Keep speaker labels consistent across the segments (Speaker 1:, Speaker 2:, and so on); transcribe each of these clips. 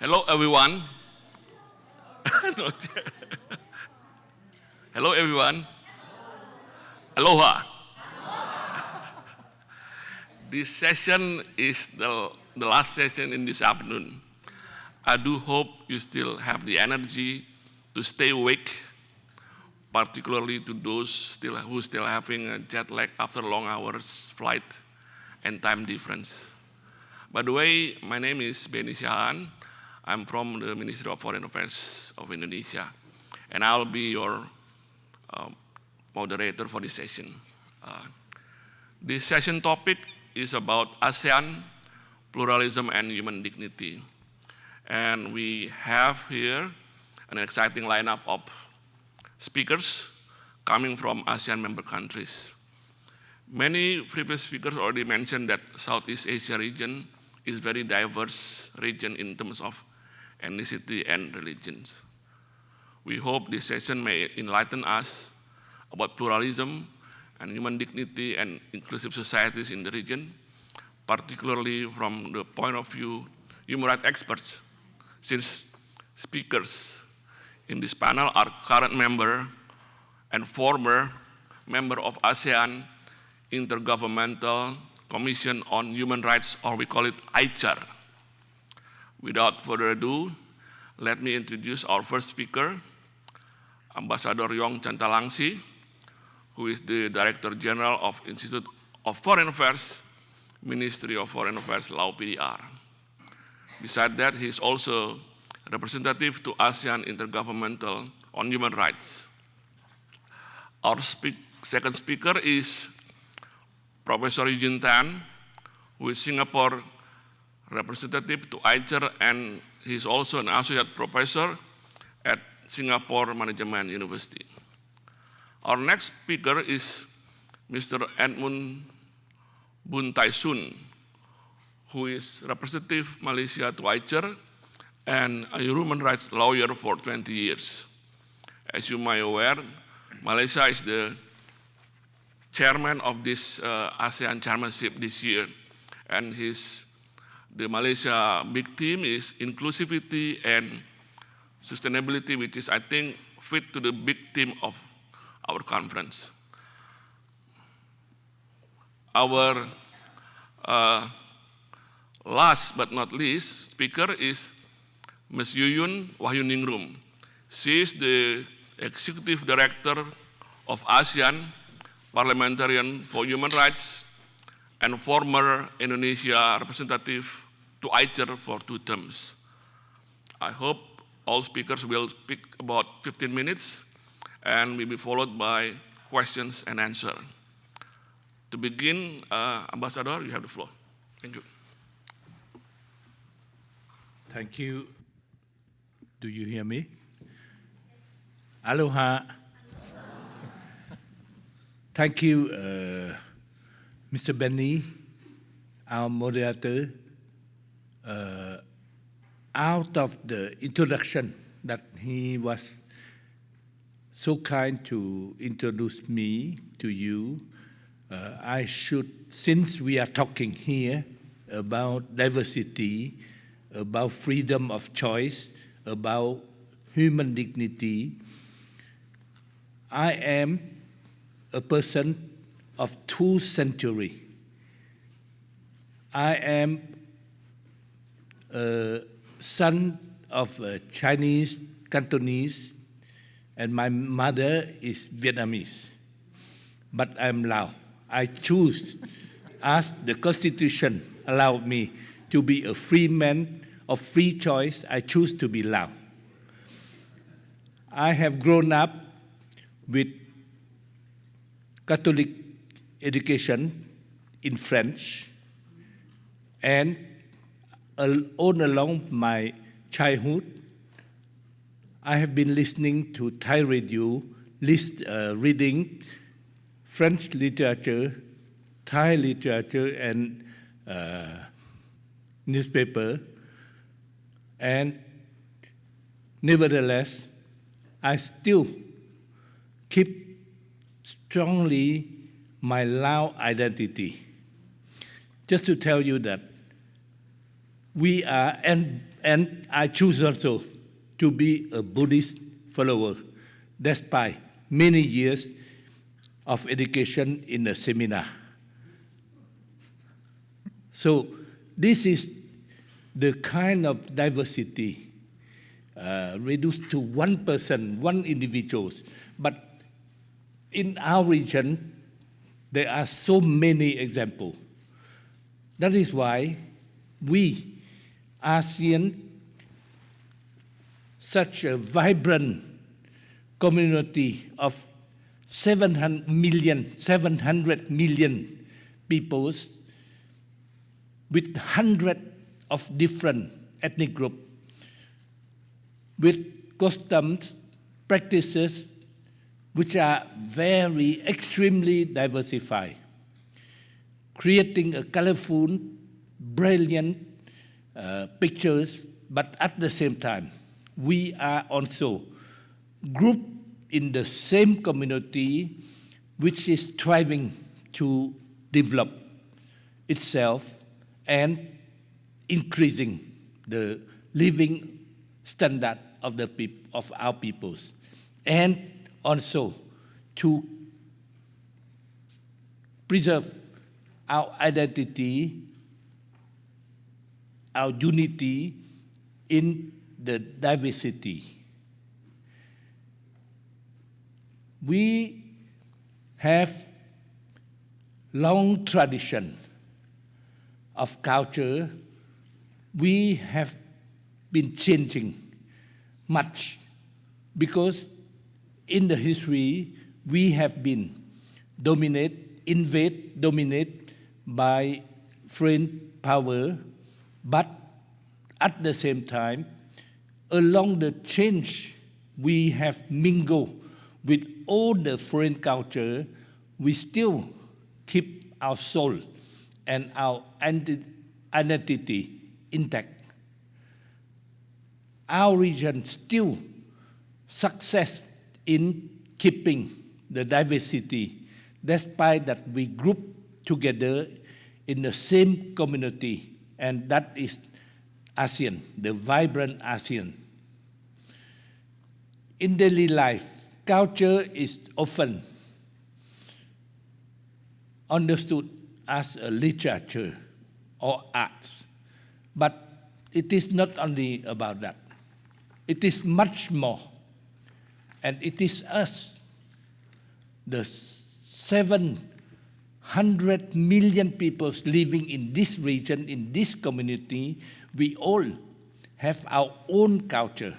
Speaker 1: Hello, everyone. Hello, everyone. Aloha. This session is the last session in this afternoon. I do hope you still have the energy to stay awake, particularly to those who still having a jet lag after long hours flight and time difference. By the way, my name is Siahaan. I'm from the Ministry of Foreign Affairs of Indonesia, and I'll be your moderator for this session. This session topic is about ASEAN, pluralism, and human dignity. And we have here an exciting lineup of speakers coming from ASEAN member countries. Many previous speakers already mentioned that Southeast Asia region is a very diverse region in terms of ethnicity and religions. We hope this session may enlighten us about pluralism and human dignity and inclusive societies in the region, particularly from the point of view human rights experts, since speakers in this panel are current member and former member of ASEAN Intergovernmental Commission on Human Rights, or we call it ICHAR. Without further ado, let me introduce our first speaker, Ambassador Yong Chanthalangsy, who is the Director General of Institute of Foreign Affairs, Ministry of Foreign Affairs, Laos PDR. Besides that, he is also representative to ASEAN Intergovernmental on Human Rights. Our second speaker is Professor Eugene, who is Singapore representative to ICHAR, and he's also an associate professor at Singapore Management University. Our next speaker is Mr. Edmund Buntaisun, who is representative Malaysia to ICHAR and a human rights lawyer for 20 years. As you may be aware, Malaysia is the chairman of this ASEAN chairmanship this year, and the Malaysia big theme is inclusivity and sustainability, which is, I think, fit to the big theme of our conference. Our last but not least speaker is Ms. Yuyun Wahyuningrum. She is the Executive Director of ASEAN Parliamentarian for Human Rights and former Indonesia representative to ICHAR for 2 terms. I hope all speakers will speak about 15 minutes and will be followed by questions and answers. To begin, Ambassador, you have the floor. Thank you.
Speaker 2: Thank you. Do you hear me? Aloha. Thank you, Mr. Benny, our moderator. Out of the introduction that he was so kind to introduce me to you, I should, since we are talking here about diversity, about freedom of choice, about human dignity, I am a person of 2 centuries. I am a son of a Chinese, Cantonese, and my mother is Vietnamese. But I'm Lao. I choose, as the Constitution allowed me to be a free man of free choice, I choose to be Lao. I have grown up with Catholic education in French, and all along my childhood, I have been listening to Thai radio, reading French literature, Thai literature, and newspaper, and nevertheless, I still keep strongly my Lao identity. Just to tell you that we are, and I choose also to be a Buddhist follower, despite many years of education in a seminar. So this is the kind of diversity reduced to one person, one individual. But in our region, there are so many examples. That is why we, ASEAN, such a vibrant community of 700 million people with hundreds of different ethnic groups, with customs, practices, which are very extremely diversified, creating a colorful, brilliant pictures, but at the same time, we are also grouped in the same community which is striving to develop itself and increasing the living standard of our peoples, and also to preserve our identity, our unity in the diversity. We have long tradition of culture. We have been changing much because in the history we have been dominated by foreign power, but at the same time, along the change, we have mingled with all the foreign culture. We still keep our soul and our identity intact. Our region still success in keeping the diversity, despite that we group together in the same community, and that is ASEAN, the vibrant ASEAN. In daily life, culture is often understood as a literature or arts, but it is not only about that. It is much more, and it is us, the 700 million people living in this region, in this community. We all have our own culture.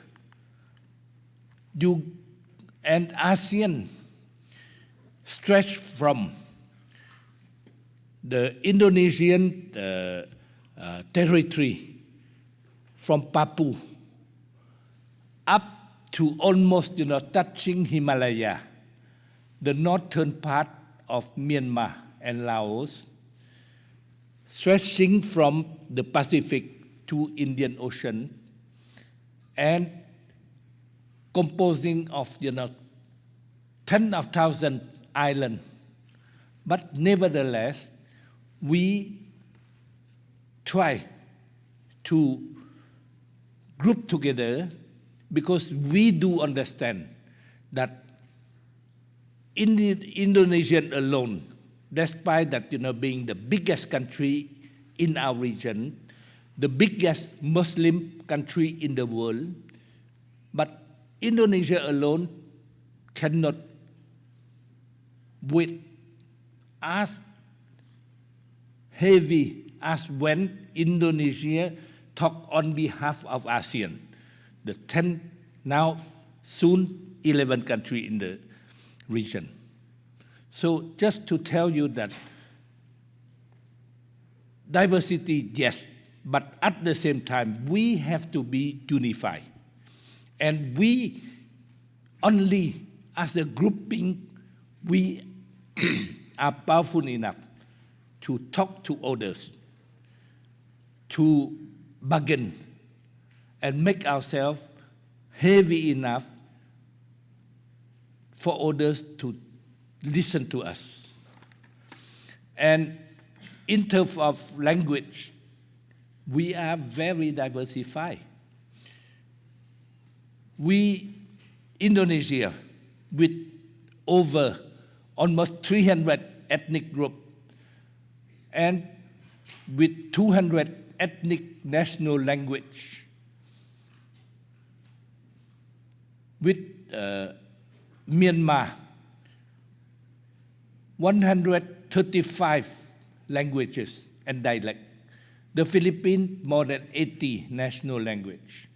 Speaker 2: And ASEAN stretch from the Indonesian territory, from Papua up to almost touching Himalaya, the northern part of Myanmar and Laos, stretching from the Pacific to Indian Ocean, and composing of tens of thousands islands. But nevertheless, we try to group together because we do understand that in the Indonesian alone, despite that being the biggest country in our region, the biggest Muslim country in the world, but Indonesia alone cannot weigh as heavy as when Indonesia talk on behalf of ASEAN, the 10, now soon 11 countries in the region. So just to tell you that diversity, yes, but at the same time, we have to be unified. And we only, as a grouping, we are powerful enough to talk to others, to bargain, and make ourselves heavy enough for others to listen to us. And in terms of language, we are very diversified. Indonesia, with over almost 300 ethnic groups and with 200 ethnic national language, with Myanmar, 135 languages and dialects. The Philippines, more than 80 national language.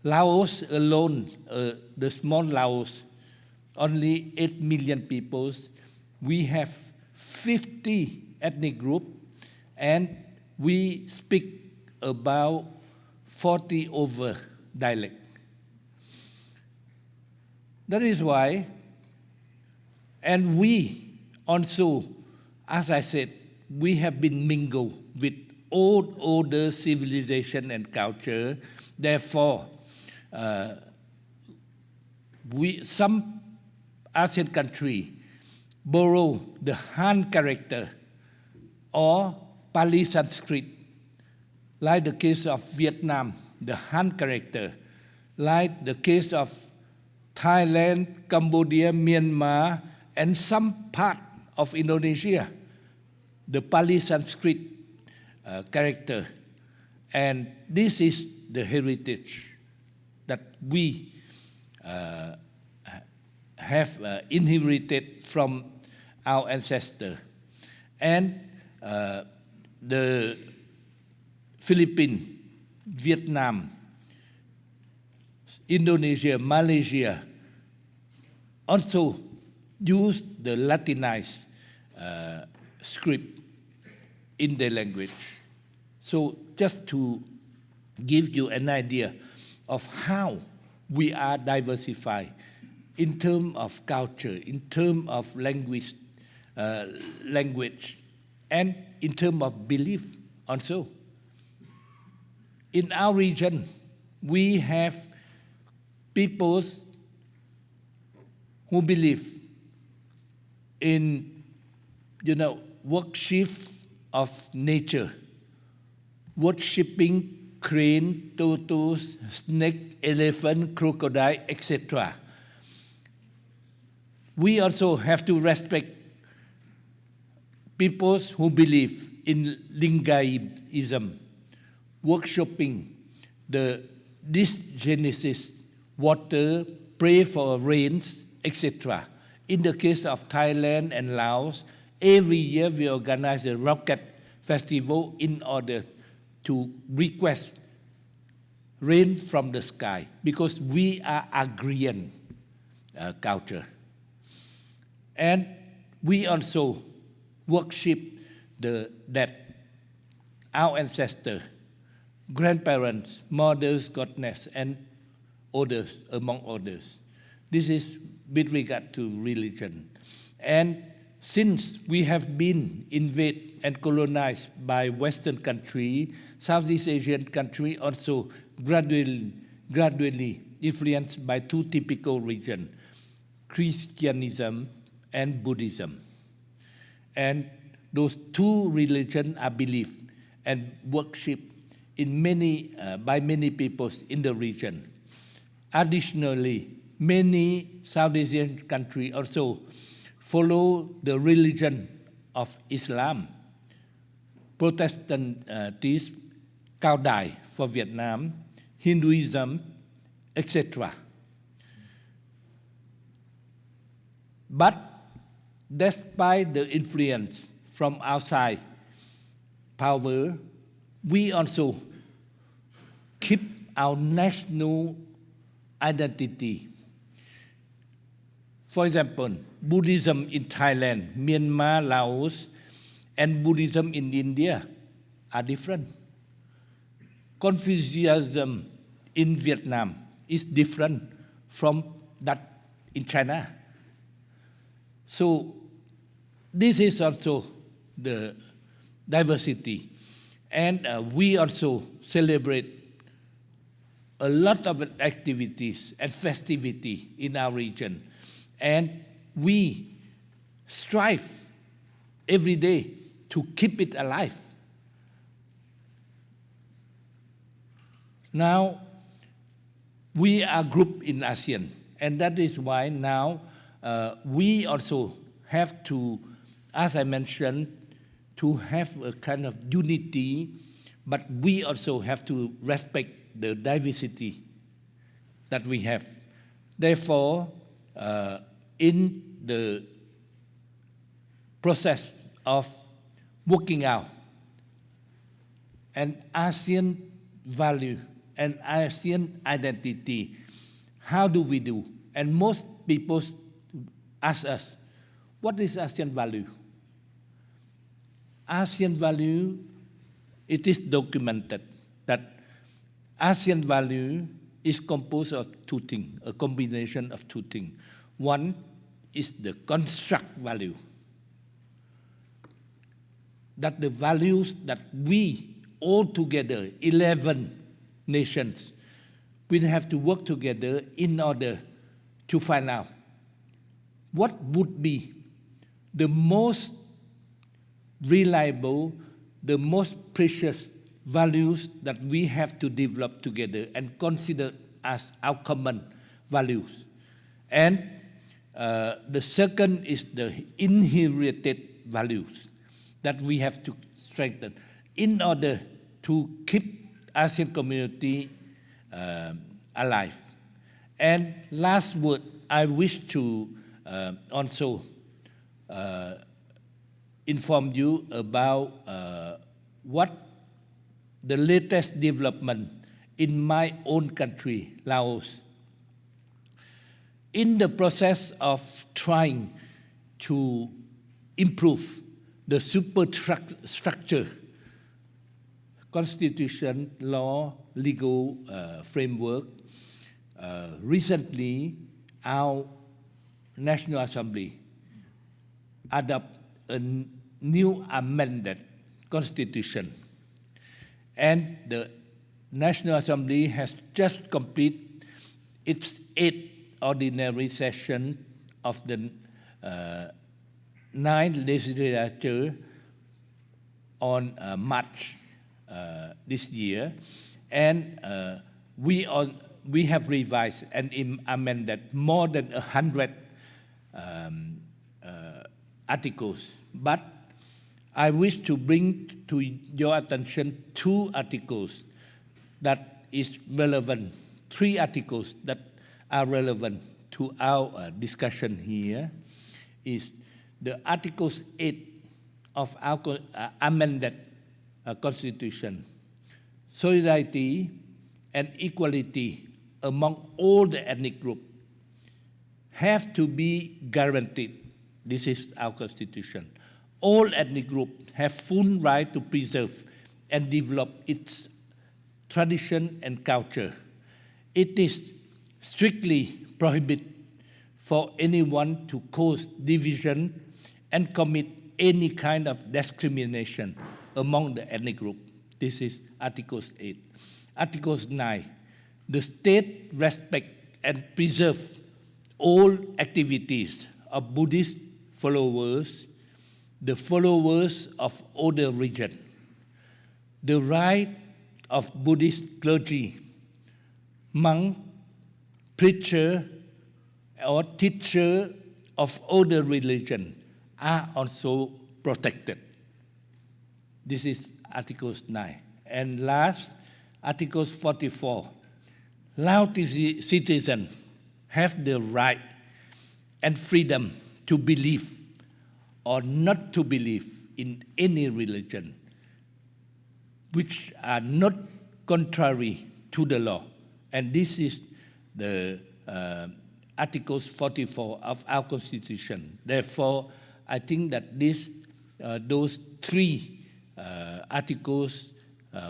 Speaker 2: Laos alone, the small Laos, only 8 million people. We have 50 ethnic groups, and we speak about 40 over dialects. That is why, and we also, as I said, we have been mingled with older civilization and culture. Therefore, some ASEAN country borrow the Han character or Pali Sanskrit, like the case of Vietnam, the Han character, like the case of Thailand, Cambodia, Myanmar, and some part of Indonesia, the Pali Sanskrit character. And this is the heritage that we have inherited from our ancestors. And the Philippines, Vietnam, Indonesia, Malaysia also use the Latinized script in their language. So just to give you an idea of how we are diversified in terms of culture, in terms of language, and in terms of belief also. In our region, we have peoples who believe in, worship of nature, worshipping crane, tortoise, snake, elephant, crocodile, etc. We also have to respect peoples who believe in Lingaism, worshipping this Genesis, water, pray for rains, etc. In the case of Thailand and Laos, every year we organize a rocket festival in order to request rain from the sky, because we are agrarian culture. And we also worship that our ancestors, grandparents, mothers, goddess, and others, among others. This is with regard to religion. And since we have been invaded and colonized by Western country, Southeast Asian country also gradually influenced by two typical regions, Christianism and Buddhism. And those two religions are believed and worshipped by many peoples in the region. Additionally, many South Asian countries also follow the religion of Islam, Protestantism, Cao Dai for Vietnam, Hinduism, etc. But despite the influence from outside power, we also keep our national identity. For example, Buddhism in Thailand, Myanmar, Laos, and Buddhism in India are different. Confucianism in Vietnam is different from that in China. So this is also the diversity. And we also celebrate a lot of activities and festivity in our region. And we strive every day to keep it alive. Now, we are grouped in ASEAN, and that is why now we also have to, as I mentioned, to have a kind of unity, but we also have to respect the diversity that we have. Therefore, in the process of working out an ASEAN value and ASEAN identity, how do we do? And most people ask us, what is ASEAN value? ASEAN value, it is documented that ASEAN value is composed of two things, a combination of two things. One is the construct value, that the values that we all together, 11 nations, will have to work together in order to find out what would be the most reliable, the most precious values that we have to develop together and consider as our common values. And the second is the inherited values that we have to strengthen in order to keep ASEAN community alive. And last word, I wish to also inform you about what the latest development in my own country, Laos. In the process of trying to improve the superstructure, constitution, law, legal framework, recently our National Assembly adopted a new amended constitution. And the National Assembly has just completed its 8th ordinary session of the 9th legislature on March this year. And we have revised and amended more than 100 articles. But I wish to bring to your attention 2 articles that is relevant, 3 articles that are relevant to our discussion here. Is the Articles 8 of our amended Constitution. Solidarity and equality among all the ethnic groups have to be guaranteed. This is our Constitution. All ethnic groups have full right to preserve and develop its tradition and culture. It is strictly prohibited for anyone to cause division and commit any kind of discrimination among the ethnic group. This is Articles 8. Articles 9. The state respect and preserve all activities of Buddhist followers, the followers of other religion, the right of Buddhist clergy, monk, preacher, or teacher of other religion are also protected. This is Articles 9. And last, Articles 44. Lao citizens have the right and freedom to believe or not to believe in any religion which are not contrary to the law. And this is the Articles 44 of our Constitution. Therefore, I think that those 3 articles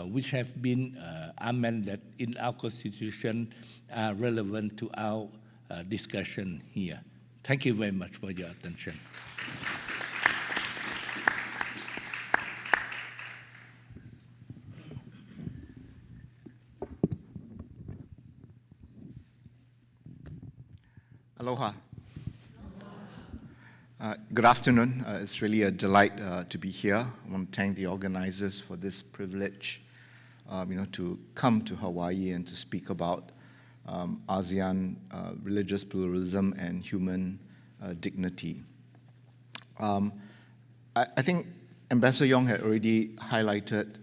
Speaker 2: which have been amended in our Constitution are relevant to our discussion here. Thank you very much for your attention.
Speaker 3: Aloha. Good afternoon. It's really a delight to be here. I want to thank the organizers for this privilege to come to Hawaii and to speak about ASEAN religious pluralism and human dignity. I think Ambassador Yong had already highlighted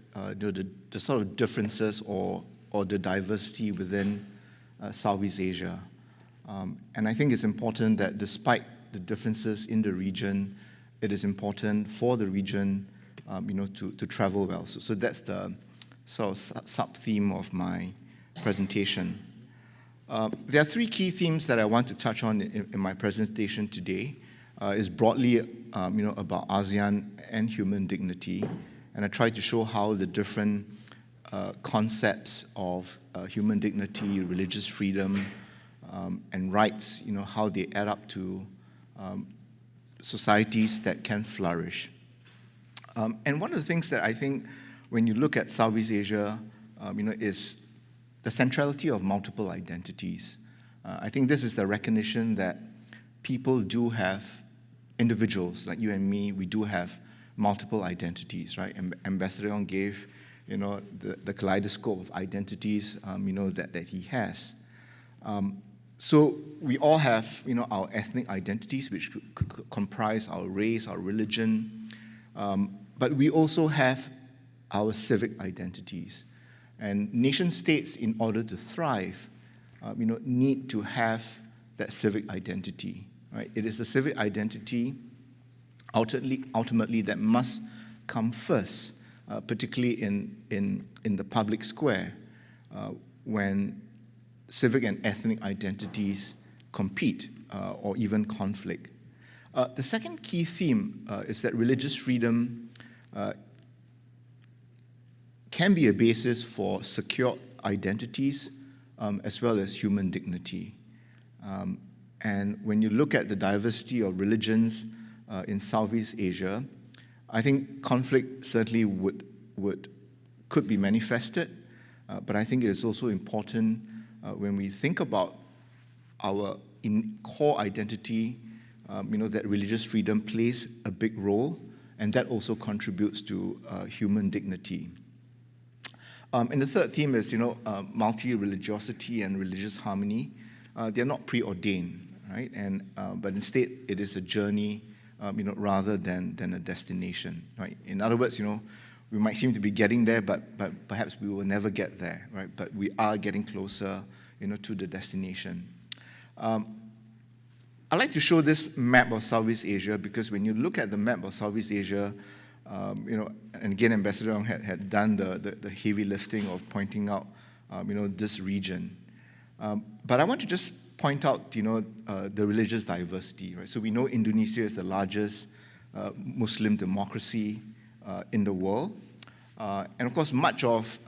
Speaker 3: the sort of differences or the diversity within Southeast Asia. And I think it's important that despite the differences in the region, it is important for the region to travel well. So that's the sort of sub-theme of my presentation. There are three key themes that I want to touch on in my presentation today. Is broadly about ASEAN and human dignity, and I try to show how the different concepts of human dignity, religious freedom, and rights, how they add up to societies that can flourish. And one of the things that I think when you look at Southeast Asia, is the centrality of multiple identities. I think this is the recognition that people do have, individuals like you and me, we do have multiple identities, right? Ambassador Yong gave, the kaleidoscope of identities, that he has. So we all have, our ethnic identities, which could comprise our race, our religion, but we also have our civic identities. And nation states, in order to thrive, need to have that civic identity. Right? It is the civic identity, ultimately, that must come first, particularly in the public square, when civic and ethnic identities compete or even conflict. The second key theme is that religious freedom can be a basis for secure identities as well as human dignity. And when you look at the diversity of religions in Southeast Asia, I think conflict certainly could be manifested, but I think it is also important when we think about our core identity, that religious freedom plays a big role, and that also contributes to human dignity. And the third theme is, multi-religiosity and religious harmony. They're not preordained. Right? But instead, it is a journey, rather than a destination. Right? In other words, we might seem to be getting there, but perhaps we will never get there. Right? But we are getting closer, to the destination. I'd like to show this map of Southeast Asia because when you look at the map of Southeast Asia, and again, Ambassador Yong had done the heavy lifting of pointing out, this region. But I want to just point out, the religious diversity, right? So we know Indonesia is the largest Muslim democracy in the world. And of course, much of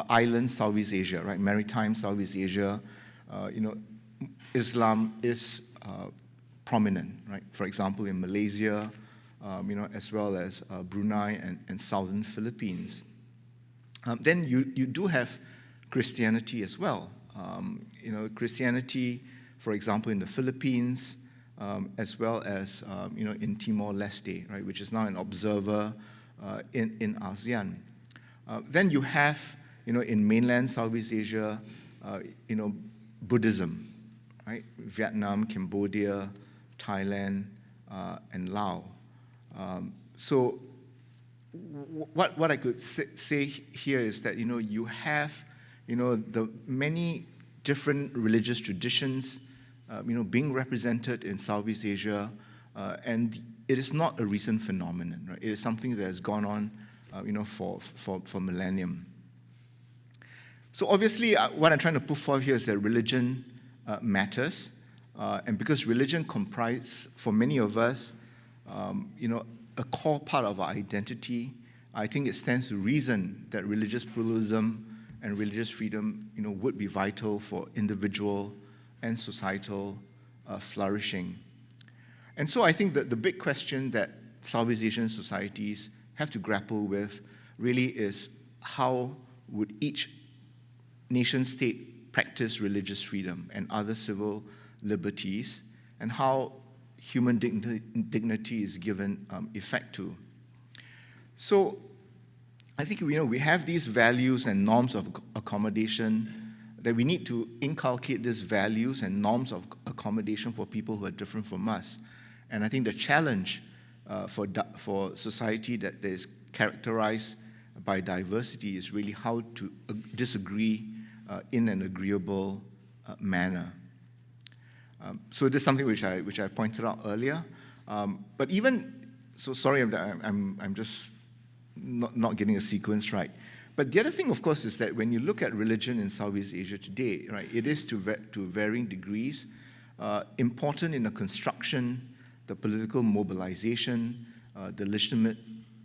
Speaker 3: island Southeast Asia, right? Maritime Southeast Asia, Islam is prominent, right? For example, in Malaysia, as well as Brunei and southern Philippines. Then you do have Christianity as well. Christianity, for example, in the Philippines, as well as in Timor-Leste, right, which is now an observer in ASEAN. Then you have, in mainland Southeast Asia, Buddhism, right? Vietnam, Cambodia, Thailand, and Laos. So what I could say here is that, you have, the many different religious traditions, being represented in Southeast Asia, and it is not a recent phenomenon, right? It is something that has gone on, for millennium. So obviously, what I'm trying to put forward here is that religion matters, and because religion comprises, for many of us, a core part of our identity, I think it stands to reason that religious pluralism and religious freedom, would be vital for individual and societal flourishing. And so I think that the big question that Southeast Asian societies have to grapple with really is how would each nation-state practice religious freedom and other civil liberties, and how human dignity is given effect to. So I think we have these values and norms of accommodation, that we need to inculcate these values and norms of accommodation for people who are different from us. And I think the challenge for society that is characterized by diversity is really how to disagree in an agreeable manner. So this is something which I pointed out earlier. But even so, sorry, I'm just not getting a sequence right. But the other thing, of course, is that when you look at religion in Southeast Asia today, right, it is to varying degrees important in the construction, the political mobilization, the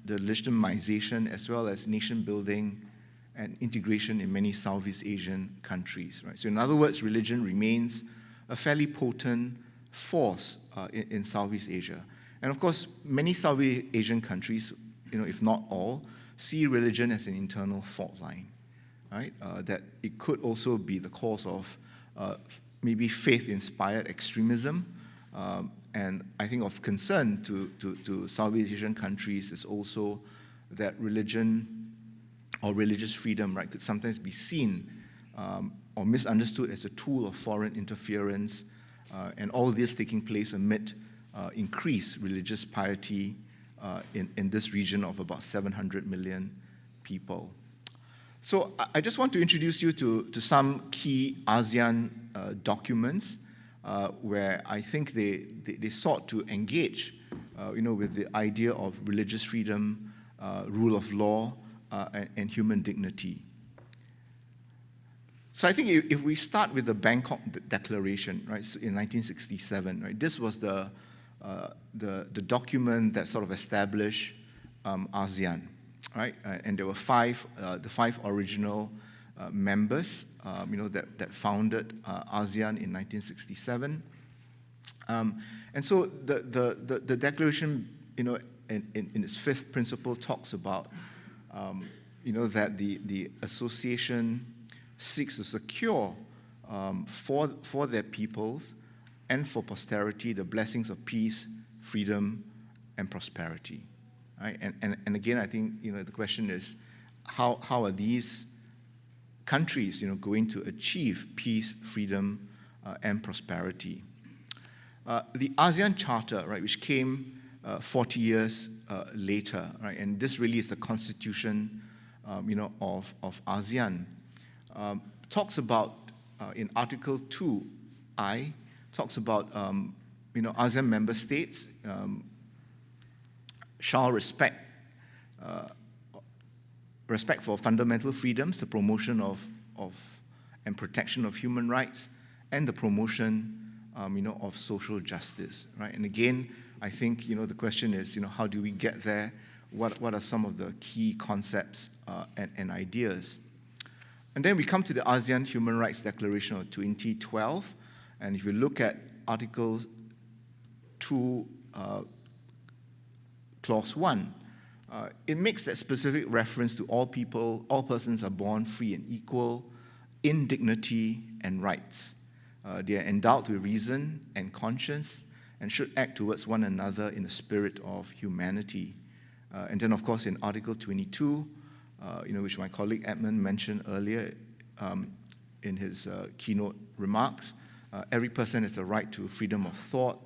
Speaker 3: legitimization, as well as nation building and integration in many Southeast Asian countries. Right? So in other words, religion remains a fairly potent force in Southeast Asia. And of course, many Southeast Asian countries, if not all, see religion as an internal fault line, right? That it could also be the cause of maybe faith-inspired extremism. And I think of concern to Southeast Asian countries is also that religion or religious freedom, right, could sometimes be seen or misunderstood as a tool of foreign interference, and all this taking place amid increased religious piety in this region of about 700 million people. So I just want to introduce you to some key ASEAN documents where I think they sought to engage with the idea of religious freedom, rule of law, and human dignity. So I think if we start with the Bangkok Declaration, right, so in 1967, right, this was the document that sort of established ASEAN, right? And there were the five original members, that founded ASEAN in 1967. And so the declaration, in its fifth principle, talks about, that the association seeks to secure for their peoples and for posterity the blessings of peace, freedom, and prosperity. Right? And again, I think the question is, how are these countries going to achieve peace, freedom, and prosperity? The ASEAN Charter, right, which came 40 years later, right, and this really is the constitution, of ASEAN. Talks about in Article 2I, talks about ASEAN member states shall respect for fundamental freedoms, the promotion of and protection of human rights, and the promotion of social justice. Right, and again, I think the question is how do we get there? What are some of the key concepts and ideas? And then we come to the ASEAN Human Rights Declaration of 2012, and if you look at Article 2, Clause 1, it makes that specific reference to all persons are born free and equal in dignity and rights. They are endowed with reason and conscience and should act towards one another in a spirit of humanity. And then, of course, in Article 22, which my colleague Edmund mentioned earlier in his keynote remarks, every person has a right to freedom of thought,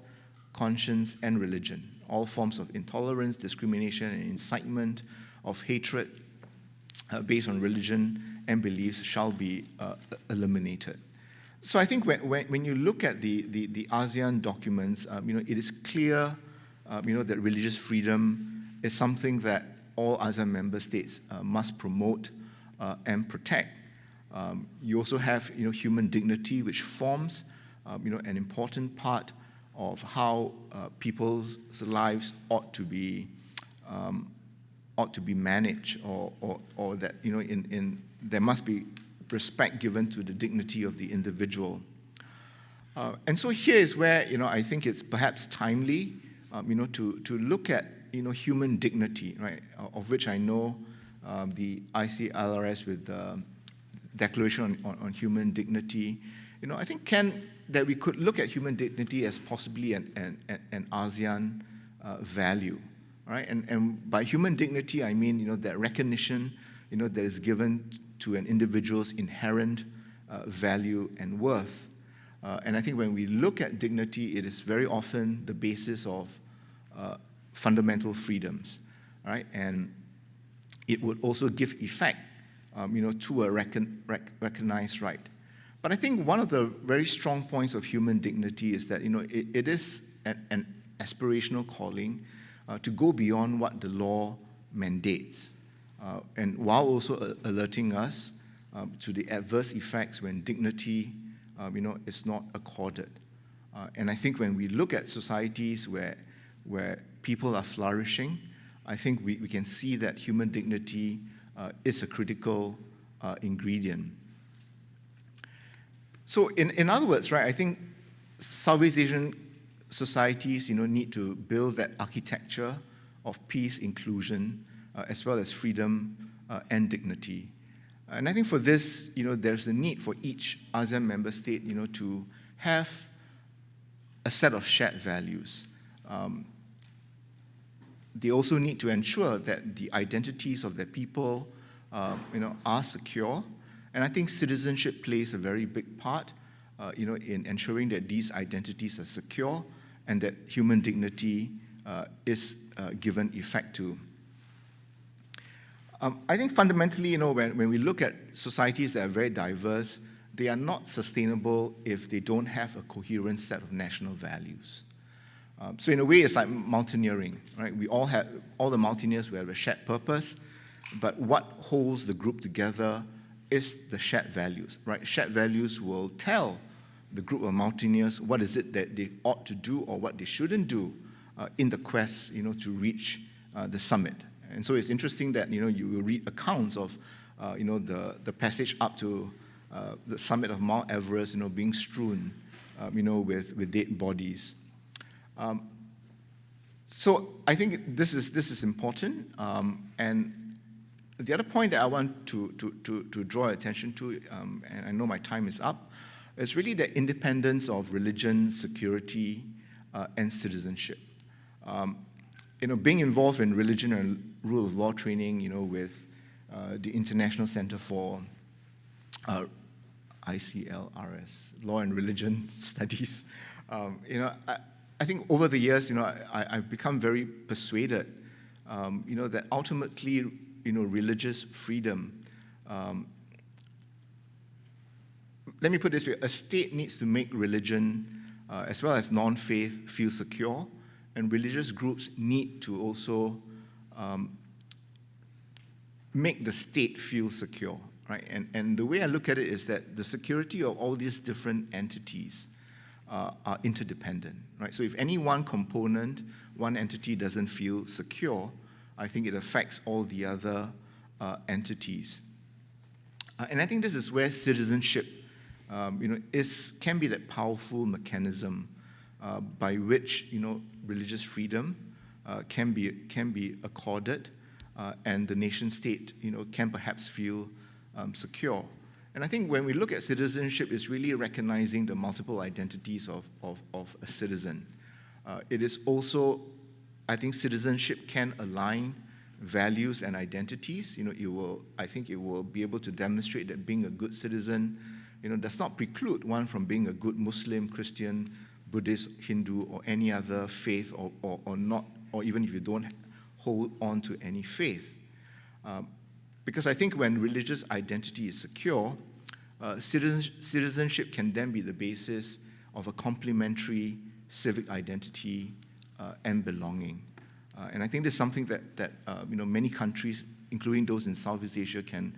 Speaker 3: conscience, and religion. All forms of intolerance, discrimination, and incitement of hatred based on religion and beliefs shall be eliminated. So I think when you look at the ASEAN documents, it is clear, that religious freedom is something that all ASEAN member states must promote and protect. You also have, human dignity, which forms, an important part of how people's lives ought to be managed, or that there must be respect given to the dignity of the individual. And so here is where I think it's perhaps timely to look at human dignity, right? Of which I know the ICLRS with the Declaration on Human Dignity, I think that we could look at human dignity as possibly an ASEAN value, right? And by human dignity, I mean, that recognition, that is given to an individual's inherent value and worth. And I think when we look at dignity, it is very often the basis of fundamental freedoms, right? And it would also give effect, to a recognized right. But I think one of the very strong points of human dignity is that, it is an aspirational calling to go beyond what the law mandates, and while also alerting us to the adverse effects when dignity, is not accorded. And I think when we look at societies where people are flourishing, I think we can see that human dignity is a critical ingredient. So in other words, right, I think Southeast Asian societies, need to build that architecture of peace, inclusion, as well as freedom and dignity. And I think for this, there's a need for each ASEAN member state, to have a set of shared values. They also need to ensure that the identities of their people, are secure. And I think citizenship plays a very big part, in ensuring that these identities are secure and that human dignity is given effect to. I think fundamentally, when we look at societies that are very diverse, they are not sustainable if they don't have a coherent set of national values. So in a way, it's like mountaineering, right? All the mountaineers, we have a shared purpose, but what holds the group together is the shared values, right? Shared values will tell the group of mountaineers what is it that they ought to do or what they shouldn't do in the quest, to reach the summit. And so it's interesting that, you will read accounts of, the passage up to the summit of Mount Everest, being strewn, with dead bodies. So I think this is important. And the other point that I want to draw attention to, and I know my time is up, is really the independence of religion, security, and citizenship. Being involved in religion and rule of law training, with the International Center for ICLRS, Law and Religion Studies, I think over the years, I've become very persuaded, that ultimately, religious freedom. Let me put it this way: a state needs to make religion, as well as non-faith, feel secure, and religious groups need to also make the state feel secure, right? And the way I look at it is that the security of all these different entities are interdependent, right? So if any one component, one entity doesn't feel secure, I think it affects all the other entities. And I think this is where citizenship, can be that powerful mechanism by which, religious freedom can be accorded, and the nation state, can perhaps feel secure. And I think when we look at citizenship, it's really recognizing the multiple identities of a citizen. It is also, I think citizenship can align values and identities. I think it will be able to demonstrate that being a good citizen, does not preclude one from being a good Muslim, Christian, Buddhist, Hindu, or any other faith, or not, or even if you don't hold on to any faith. Because I think when religious identity is secure, citizenship can then be the basis of a complementary civic identity and belonging. And I think this is something that many countries, including those in Southeast Asia, can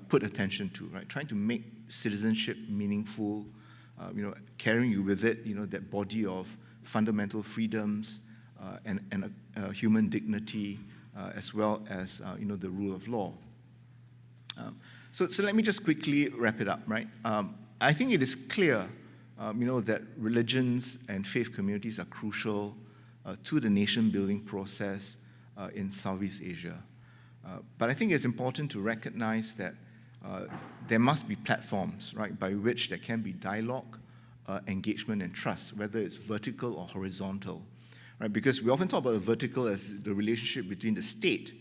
Speaker 3: put attention to, right? Trying to make citizenship meaningful, carrying you with it, that body of fundamental freedoms and human dignity, as well as, the rule of law. So let me just quickly wrap it up, right? I think it is clear, that religions and faith communities are crucial to the nation-building process in Southeast Asia. But I think it's important to recognize that there must be platforms, right, by which there can be dialogue, engagement, and trust, whether it's vertical or horizontal, right? Because we often talk about the vertical as the relationship between the state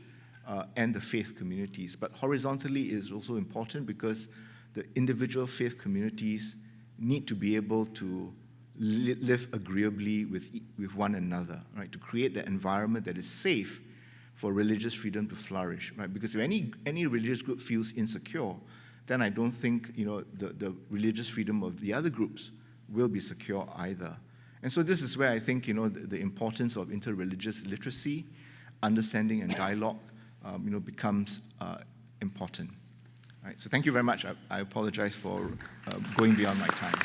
Speaker 3: and the faith communities, but horizontally is also important because the individual faith communities need to be able to live agreeably with one another, right? To create the environment that is safe for religious freedom to flourish, right? Because if any religious group feels insecure, then I don't think the religious freedom of the other groups will be secure either. And so this is where I think the importance of interreligious literacy, understanding, and dialogue becomes important. Right, so thank you very much. I apologize for going beyond my time.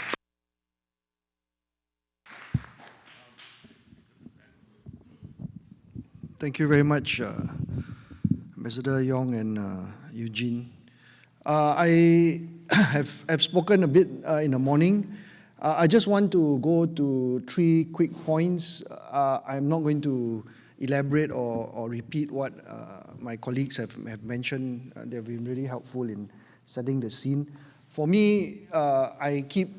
Speaker 4: Thank you very much, Ambassador Yong and Eugene. I have spoken a bit in the morning. I just want to go to 3 quick points. I'm not going to elaborate or repeat what my colleagues have mentioned. They've been really helpful in setting the scene. For me, I keep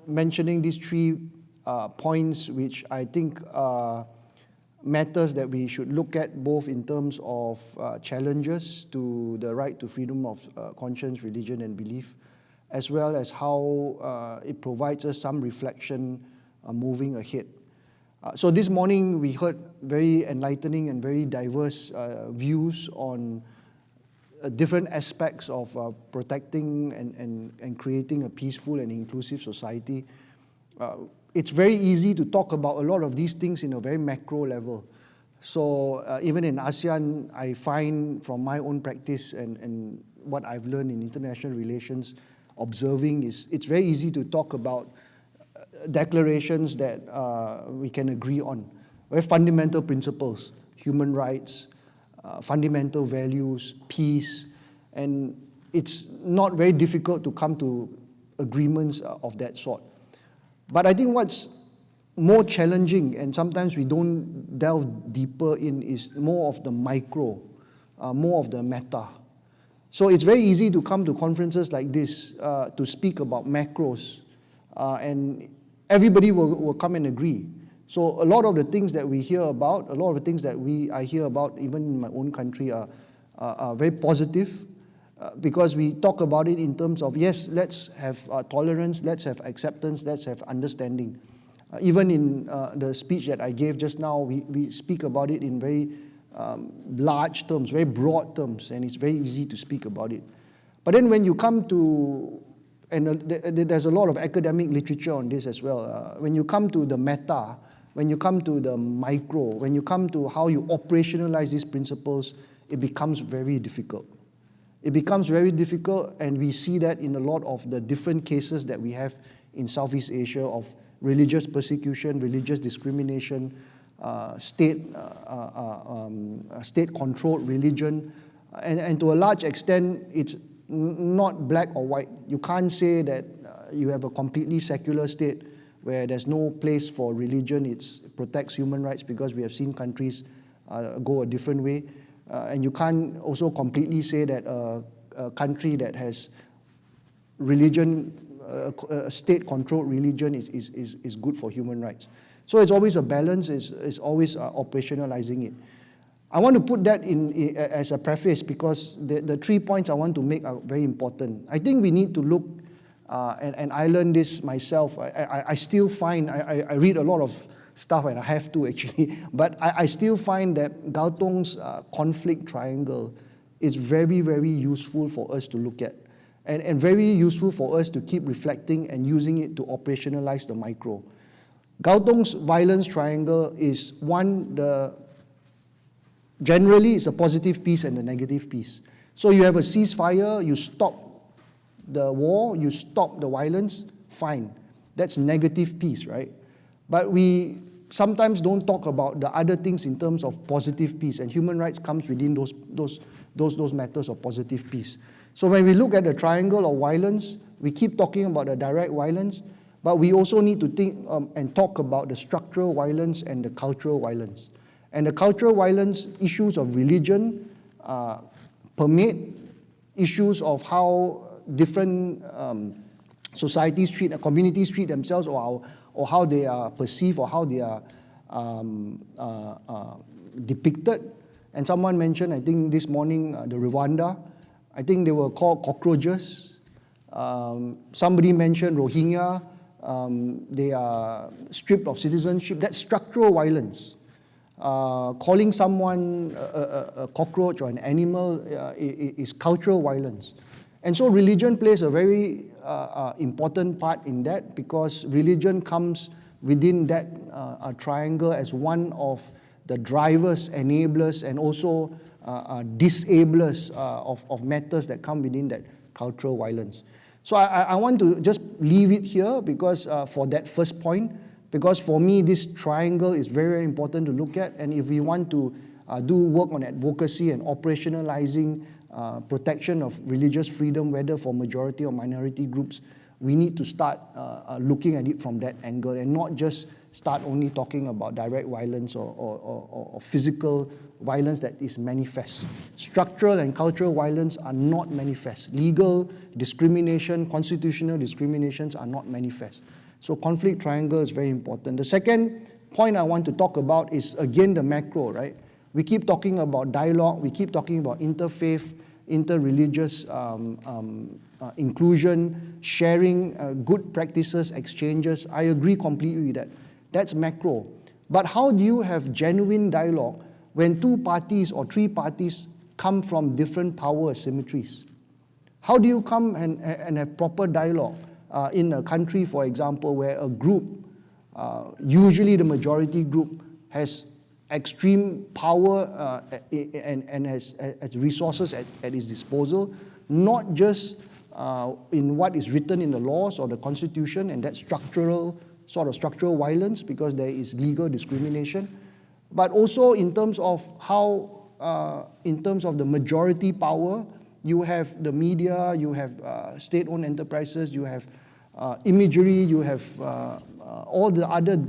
Speaker 4: mentioning these 3 points which I think matters that we should look at, both in terms of challenges to the right to freedom of conscience, religion, and belief, as well as how it provides us some reflection moving ahead. So this morning we heard very enlightening and very diverse views on different aspects of protecting and creating a peaceful and inclusive society. It's very easy to talk about a lot of these things in a very macro level. So even in ASEAN, I find from my own practice and what I've learned in international relations, observing is it's very easy to talk about declarations that we can agree on, very fundamental principles, human rights, fundamental values, peace, and it's not very difficult to come to agreements of that sort. But I think what's more challenging, and sometimes we don't delve deeper in, is more of the micro, more of the meta. So it's very easy to come to conferences like this to speak about macros, and everybody will come and agree. So a lot of the things that we hear about, a lot of the things that I hear about even in my own country are very positive, because we talk about it in terms of, yes, let's have tolerance, let's have acceptance, let's have understanding. Even in the speech that I gave just now, we speak about it in very large terms, very broad terms, and it's very easy to speak about it. But then when you come to, and there's a lot of academic literature on this as well, when you come to the meta, when you come to the micro, when you come to how you operationalize these principles, it becomes very difficult. It becomes very difficult, and we see that in a lot of the different cases that we have in Southeast Asia of religious persecution, religious discrimination, state-controlled religion, and to a large extent, it's not black or white. You can't say that you have a completely secular state where there's no place for religion, it protects human rights, because we have seen countries go a different way. And you can't also completely say that a country that has religion, a state-controlled religion is good for human rights. So it's always a balance, it's always operationalizing it. I want to put that in as a preface, because the 3 points I want to make are very important. I think we need to look, and I learned this myself, I still find, I read a lot of stuff, and I have to actually, but I still find that Galtong's conflict triangle is very, very useful for us to look at, and very useful for us to keep reflecting and using it to operationalize the micro. Galtong's violence triangle is one, generally it's a positive piece and a negative piece. So you have a ceasefire, you stop the war, you stop the violence, fine. That's negative peace, right? But we sometimes don't talk about the other things in terms of positive peace, and human rights comes within those matters of positive peace. So when we look at the triangle of violence, we keep talking about the direct violence, but we also need to think and talk about the structural violence and the cultural violence. And the cultural violence, issues of religion permeate issues of how different societies treat, communities treat themselves, or how they are perceived, or how they are depicted. And someone mentioned, I think this morning, the Rwanda. I think they were called cockroaches. Somebody mentioned Rohingya. They are stripped of citizenship. That's structural violence. Calling someone a cockroach or an animal is cultural violence. And so religion plays a very important part in that, because religion comes within that triangle as one of the drivers, enablers, and also disablers of matters that come within that cultural violence. So I want to just leave it here because for that first point, because for me this triangle is very, very important to look at, and if we want to do work on advocacy and operationalizing protection of religious freedom, whether for majority or minority groups, we need to start looking at it from that angle and not just start only talking about direct violence or physical violence that is manifest. Structural and cultural violence are not manifest. Legal discrimination, constitutional discriminations are not manifest. So conflict triangle is very important. The second point I want to talk about is again the macro, right? We keep talking about dialogue, we keep talking about interfaith, interreligious inclusion, sharing good practices, exchanges. I agree completely with that. That's macro. But how do you have genuine dialogue when two parties or three parties come from different power asymmetries? How do you come and have proper dialogue in a country, for example, where a group, usually the majority group, has extreme power and has resources at its disposal, not just in what is written in the laws or the constitution, and that's structural violence because there is legal discrimination, but also in terms of how, in terms of the majority power, you have the media, you have state-owned enterprises, you have imagery, you have all the other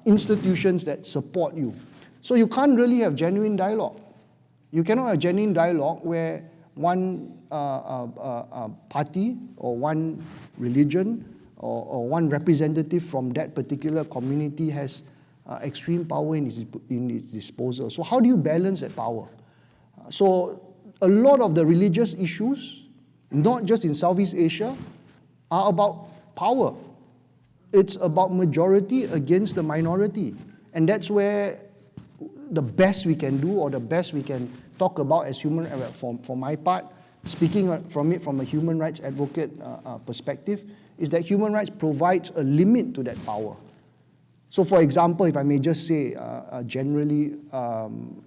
Speaker 4: institutions that support you. So you can't really have genuine dialogue. You cannot have genuine dialogue where one party or one religion or one representative from that particular community has extreme power in its disposal. So how do you balance that power? So a lot of the religious issues, not just in Southeast Asia, are about power. It's about majority against the minority. And that's where the best we can do, or the best we can talk about as human, for my part, speaking from a human rights advocate perspective, is that human rights provides a limit to that power. So for example, if I may just say generally,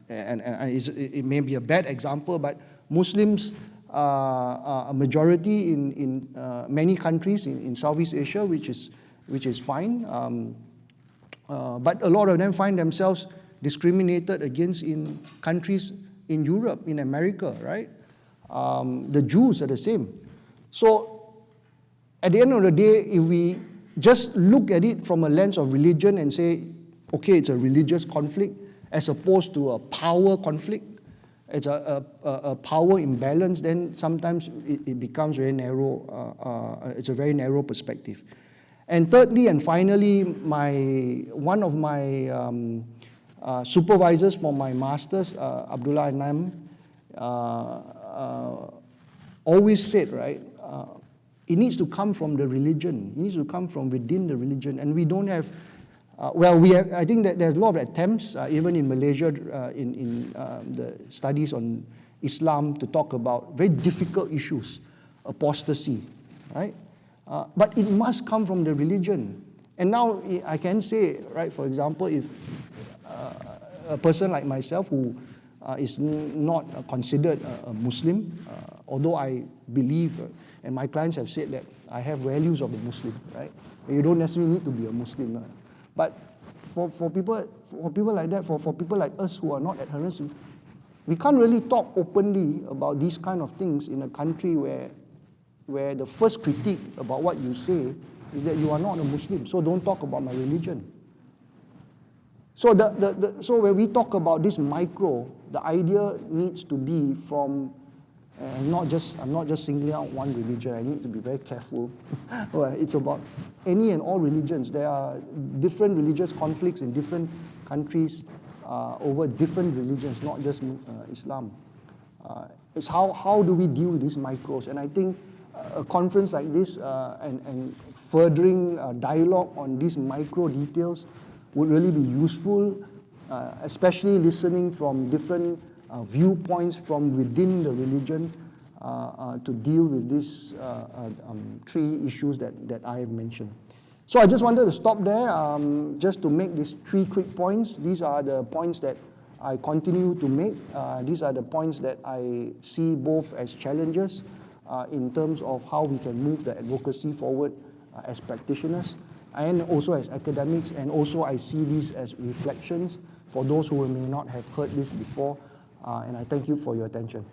Speaker 4: it may be a bad example, but Muslims are a majority in many countries in Southeast Asia, which is fine. But a lot of them find themselves discriminated against in countries in Europe, in America, right? The Jews are the same. So at the end of the day, if we just look at it from a lens of religion and say, okay, it's a religious conflict, as opposed to a power conflict, it's a power imbalance, then sometimes it becomes very narrow. It's a very narrow perspective. And thirdly and finally, one of my supervisors for my master's, Abdullah Anam, always said, right, it needs to come from the religion. It needs to come from within the religion. And we don't have, I think that there's a lot of attempts, even in Malaysia, in the studies on Islam, to talk about very difficult issues, apostasy, right? But it must come from the religion. And now I can say, right, for example, if a person like myself who is not considered a Muslim, although I believe, and my clients have said that I have values of the Muslim, right? You don't necessarily need to be a Muslim. But for people like that, for people like us who are not adherents, we can't really talk openly about these kind of things in a country where the first critique about what you say is that you are not a Muslim, so don't talk about my religion. So so when we talk about this micro, the idea needs to be from And I'm not just singling out one religion. I need to be very careful. It's about any and all religions. There are different religious conflicts in different countries over different religions, not just Islam. It's how do we deal with these micros? And I think a conference like this and furthering dialogue on these micro details would really be useful, especially listening from different viewpoints from within the religion to deal with these three issues that I have mentioned. So I just wanted to stop there just to make these 3 quick points. These are the points that I continue to make. These are the points that I see both as challenges in terms of how we can move the advocacy forward as practitioners and also as academics, and also I see these as reflections for those who may not have heard this before, and I thank you for your attention.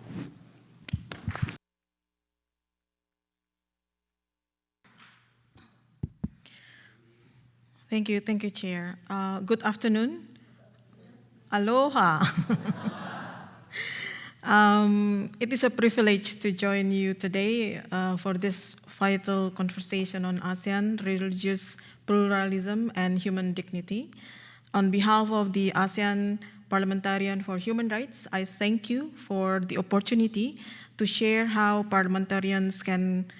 Speaker 5: Thank you, Chair. Good afternoon. Aloha. It is a privilege to join you today for this vital conversation on ASEAN, religious pluralism, and human dignity. On behalf of the ASEAN Parliamentarian for Human Rights, I thank you for the opportunity to share how parliamentarians can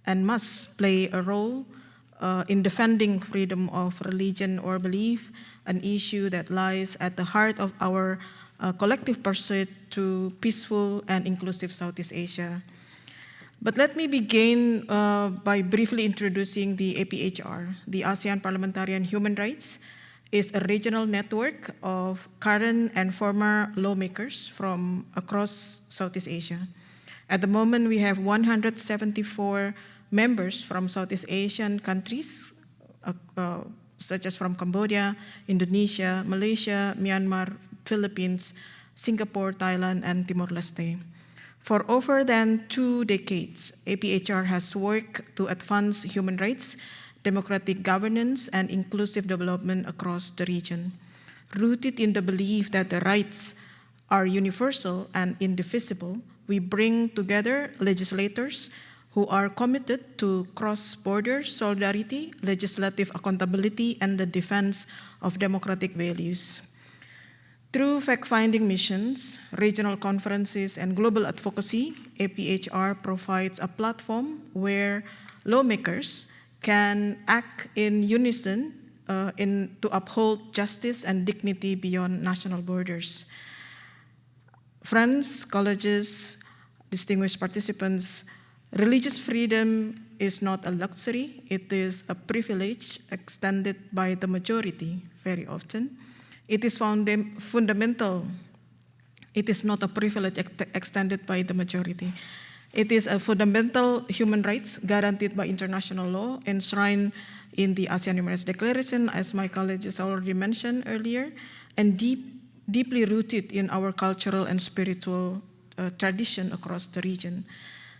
Speaker 5: and must play a role in defending freedom of religion or belief, an issue that lies at the heart of our collective pursuit to peaceful and inclusive Southeast Asia. But let me begin by briefly introducing the APHR. The ASEAN Parliamentarian Human Rights is a regional network of current and former lawmakers from across Southeast Asia. At the moment, we have 174 members from Southeast Asian countries, such as from Cambodia, Indonesia, Malaysia, Myanmar, Philippines, Singapore, Thailand, and Timor-Leste. For over than 2 decades, APHR has worked to advance human rights, democratic governance, and inclusive development across the region. Rooted in the belief that the rights are universal and indivisible, we bring together legislators who are committed to cross-border solidarity, legislative accountability, and the defense of democratic values. Through fact-finding missions, regional conferences, and global advocacy, APHR provides a platform where lawmakers can act in unison to uphold justice and dignity beyond national borders. Friends, colleagues, distinguished participants, religious freedom is not a luxury, it is a privilege extended by the majority very often. It is fundamental. It is not a privilege extended by the majority. It is a fundamental human rights guaranteed by international law, enshrined in the ASEAN Human Rights Declaration, as my colleagues already mentioned earlier, and deeply rooted in our cultural and spiritual tradition across the region.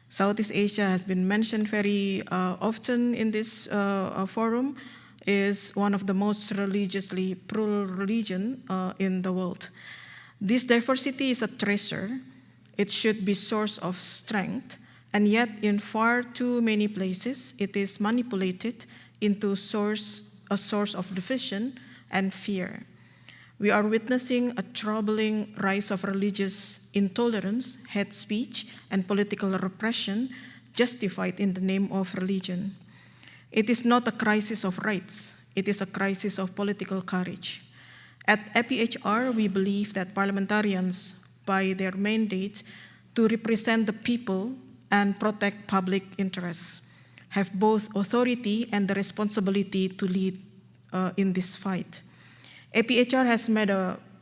Speaker 5: Southeast Asia has been mentioned very often in this forum, is one of the most religiously plural religion in the world. This diversity is a treasure. It should be source of strength, and yet in far too many places, it is manipulated into a source of division and fear. We are witnessing a troubling rise of religious intolerance, hate speech, and political repression justified in the name of religion. It is not a crisis of rights, it is a crisis of political courage. At APHR, we believe that parliamentarians, by their mandate to represent the people and protect public interests, have both authority and the responsibility to lead in this fight. APHR has made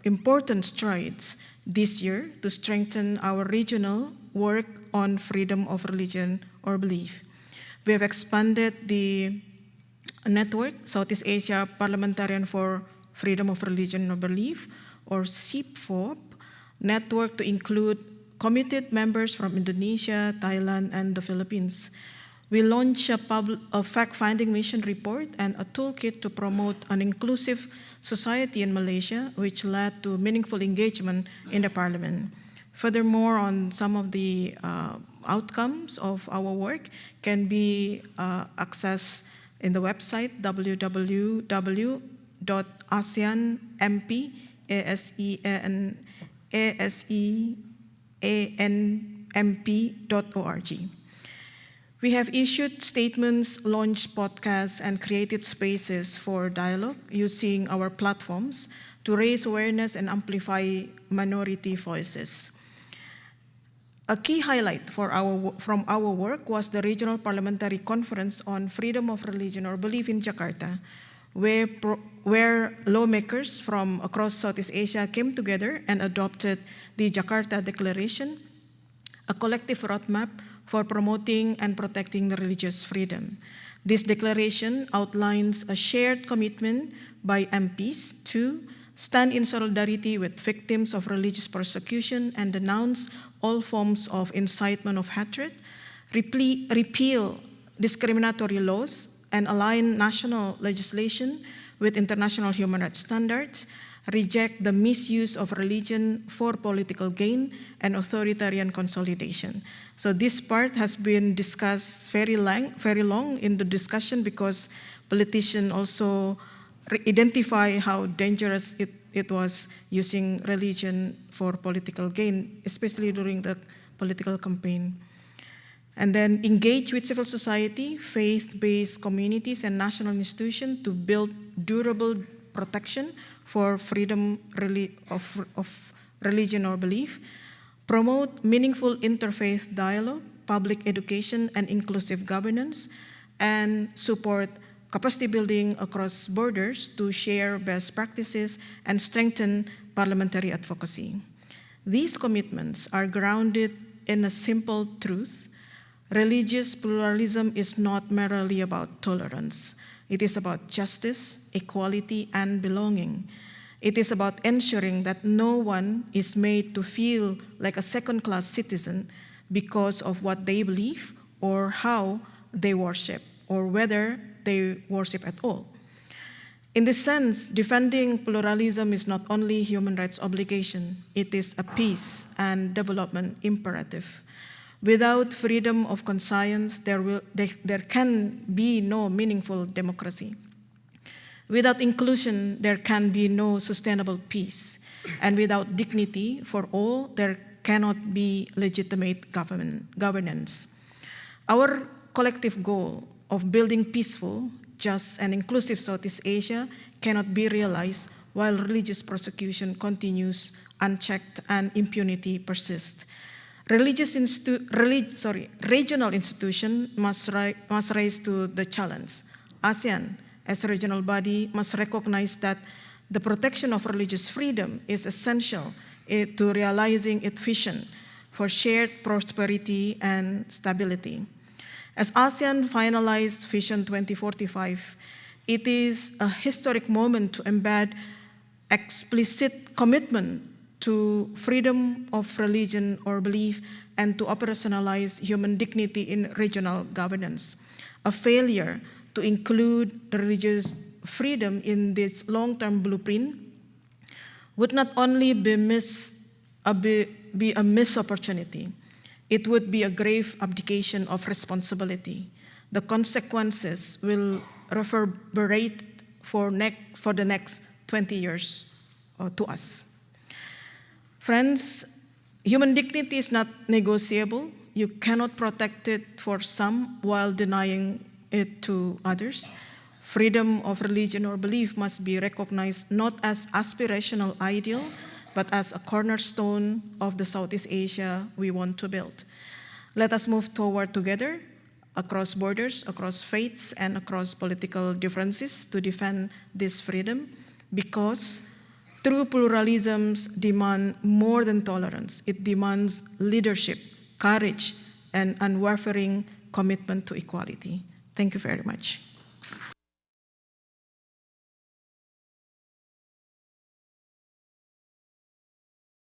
Speaker 5: important strides this year to strengthen our regional work on freedom of religion or belief. We have expanded the network, Southeast Asia Parliamentarian for Freedom of Religion or Belief, or SIPFOP, network to include committed members from Indonesia, Thailand, and the Philippines. We launched a fact-finding mission report and a toolkit to promote an inclusive society in Malaysia, which led to meaningful engagement in the parliament. Furthermore, on some of the outcomes of our work can be accessed in the website www.aseanmp.org. We have issued statements, launched podcasts, and created spaces for dialogue using our platforms to raise awareness and amplify minority voices. A key highlight from our work was the Regional Parliamentary Conference on Freedom of Religion or Belief in Jakarta, where lawmakers from across Southeast Asia came together and adopted the Jakarta Declaration, a collective roadmap for promoting and protecting religious freedom. This declaration outlines a shared commitment by MPs to stand in solidarity with victims of religious persecution and denounce all forms of incitement of hatred, repeal discriminatory laws, and align national legislation with international human rights standards, reject the misuse of religion for political gain and authoritarian consolidation. So this part has been discussed very long in the discussion because politicians also identify how dangerous it was using religion for political gain, especially during the political campaign. And then engage with civil society, faith-based communities, and national institutions to build durable protection for freedom of religion or belief, promote meaningful interfaith dialogue, public education, and inclusive governance, and support capacity building across borders to share best practices and strengthen parliamentary advocacy. These commitments are grounded in a simple truth. Religious pluralism is not merely about tolerance. It is about justice, equality, and belonging. It is about ensuring that no one is made to feel like a second-class citizen because of what they believe or how they worship, or whether they worship at all. In this sense, defending pluralism is not only a human rights obligation, it is a peace and development imperative. Without freedom of conscience, there can be no meaningful democracy. Without inclusion, there can be no sustainable peace. And without dignity for all, there cannot be legitimate governance. Our collective goal of building peaceful, just, and inclusive Southeast Asia cannot be realized while religious persecution continues unchecked and impunity persists. Regional institutions must rise to the challenge. ASEAN, as a regional body, must recognize that the protection of religious freedom is essential to realizing its vision for shared prosperity and stability. As ASEAN finalized Vision 2045, it is a historic moment to embed explicit commitment to freedom of religion or belief and to operationalize human dignity in regional governance. A failure to include religious freedom in this long-term blueprint would not only be a missed opportunity, it would be a grave abdication of responsibility. The consequences will reverberate for the next 20 years to us. Friends, human dignity is not negotiable. You cannot protect it for some while denying it to others. Freedom of religion or belief must be recognized not as aspirational ideal, but as a cornerstone of the Southeast Asia we want to build. Let us move forward together across borders, across faiths, and across political differences to defend this freedom, because true pluralisms demand more than tolerance. It demands leadership, courage, and unwavering commitment to equality. Thank you very much.